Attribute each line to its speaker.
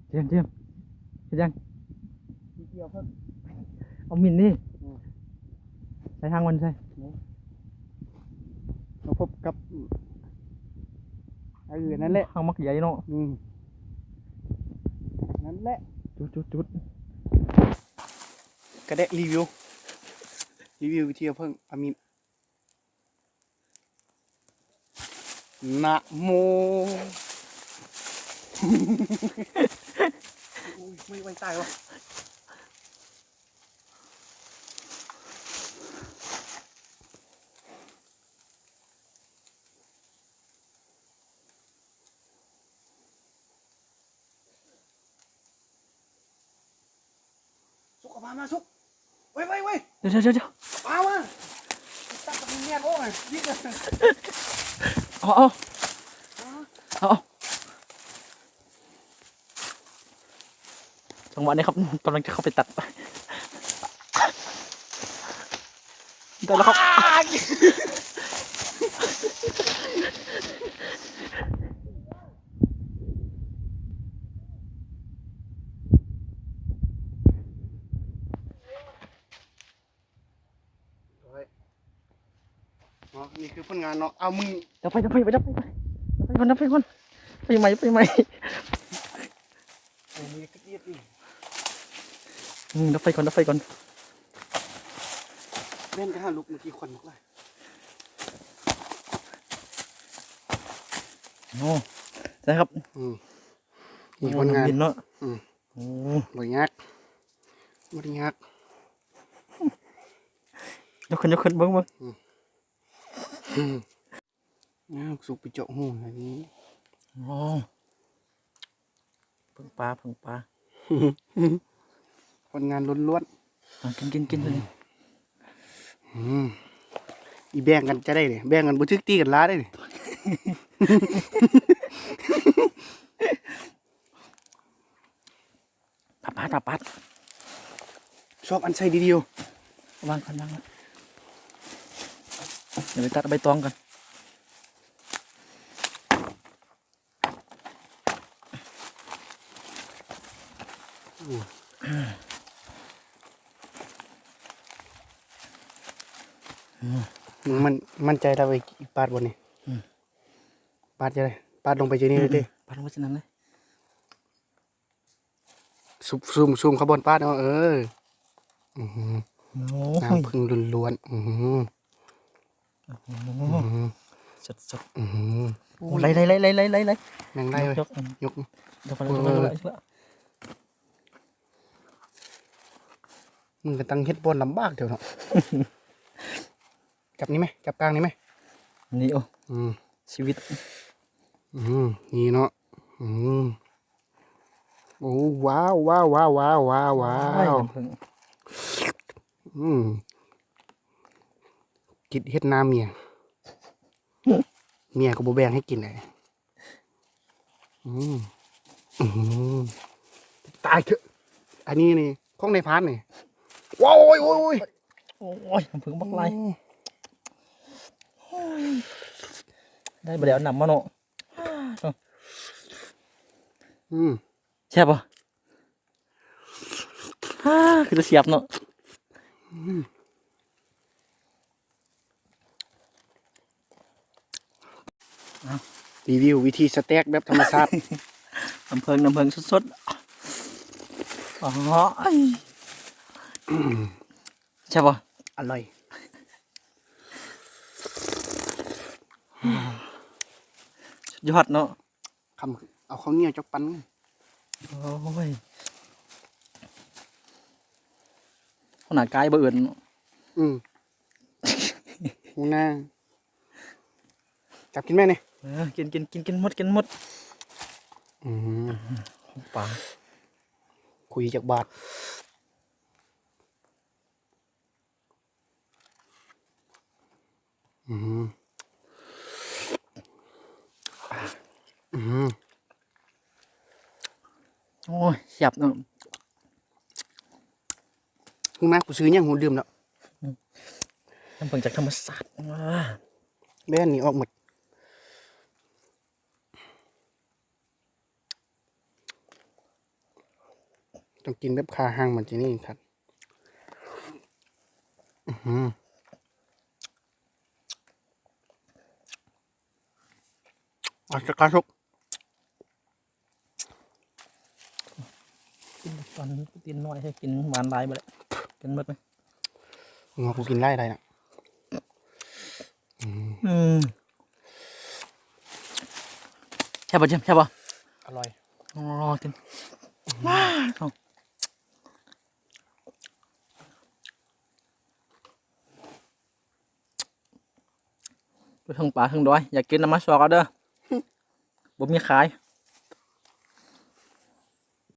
Speaker 1: เจียมเห็นยัง
Speaker 2: เกี่ยวเพิ่ม
Speaker 1: เอามินนี่ใช้ทางวันใช่
Speaker 2: มาพบกับนั่นแหละ
Speaker 1: ทางมักใหญ่เนาะ
Speaker 2: นั่นแหละ
Speaker 1: จุด
Speaker 2: กระเดะรีวิววิธีเพิ่งอามินนะโมไม่ไว้ตายวะสุกออกมาสุกไว้
Speaker 1: เดี๋ยว
Speaker 2: มาตั้งตะเงียนโอ้ยยิ่งเลย
Speaker 1: เอาจังหวะนี้ครับกำลังจะเข้าไปตัดได้แล้วครับ
Speaker 2: นี่คือผลงานเนาะเอามึง
Speaker 1: ดับไฟก่อนไฟใหม่
Speaker 2: มีกระเจี๊ยบดิ
Speaker 1: ดับไฟก่อน
Speaker 2: เล่นกันฮะลูกเมื่อกี้ควันมากเลย
Speaker 1: โอ้ได้ครับ
Speaker 2: มีผลงาน
Speaker 1: เนาะ
Speaker 2: บริยัก
Speaker 1: ยกขึ้นเบิ้ง
Speaker 2: สุกไปเจาะหูอะไรนี้
Speaker 1: เพิ่งปลา
Speaker 2: ผลงานล้วน
Speaker 1: กินเลย
Speaker 2: อีแบ่งกันจะได้เลยแบ่งกันบุทึกตีกันล้าได้เลย
Speaker 1: ปัด
Speaker 2: ชอบอันใส่ดีเดียว
Speaker 1: วางเดี๋ยวไปตัดใบตองกัน
Speaker 2: มันใจเราไปปาดบนนี่ปาดจะได้ปาดลงไปเจนี่เลยดิ
Speaker 1: ปาดลงไปเช่นนั้นเลย
Speaker 2: ซูมขบวนปาดเนาะน้ำพึ่งล้วน
Speaker 1: สดไล่
Speaker 2: แมงไล่เลยยกมึงก็ตั้งเฮ็ดบอลลำบากเดี๋ยวเนาะจับนี่ไหมจับกลางนี่ไหม
Speaker 1: นี่โอ้ชีวิต
Speaker 2: นี่เนาะโอ้ว้าวกินเฮ็ดน้ำเมียก็บ่แบ่งให้กินเลยตายเถอะอันนี้นี่ของในพานนี่ว้าวโอ้ย
Speaker 1: น้ำผึ้งบักไล่ได้ไปเดี๋ยวหนำมาเนาะแช่บป่ะคือจะเสียบเนาะ
Speaker 2: รีวิววิธีสเต็กแบบธรรมชาติ
Speaker 1: น้ำผึ้งสดใช่ป่ะ
Speaker 2: อร่อย
Speaker 1: ยอดเนาะ
Speaker 2: เอาข้าวเหนียวจักปัน
Speaker 1: โอ้ยขนาดกายบ่เอื่น
Speaker 2: หูหน้าจับกินแม่เนี่ย
Speaker 1: กินหมดปลา
Speaker 2: คุยจากบาท
Speaker 1: โอ้ยเสียบเนาะ
Speaker 2: หูหน้ากูซื้อยังหูดื่มแล้ว
Speaker 1: น้ำผึ้งจากธรรมศาสตร์
Speaker 2: แม่นี่ออกหมด ต้องกินแบบคาหางเหมือนที่นี่ครับอาจจะกระชุก
Speaker 1: กินตอนกินน้อยให้กินหวานหลายไปเลยกินหมดไหม
Speaker 2: งอกูกินไล่ได้นะ
Speaker 1: ใช่ป่ะเจมใช่ป่ะ
Speaker 2: อร่อย
Speaker 1: รอกินว้าวไปถึงป่าถึงดอยอยากกินน้ำมันสอกเอาเด้อบ่มีขาย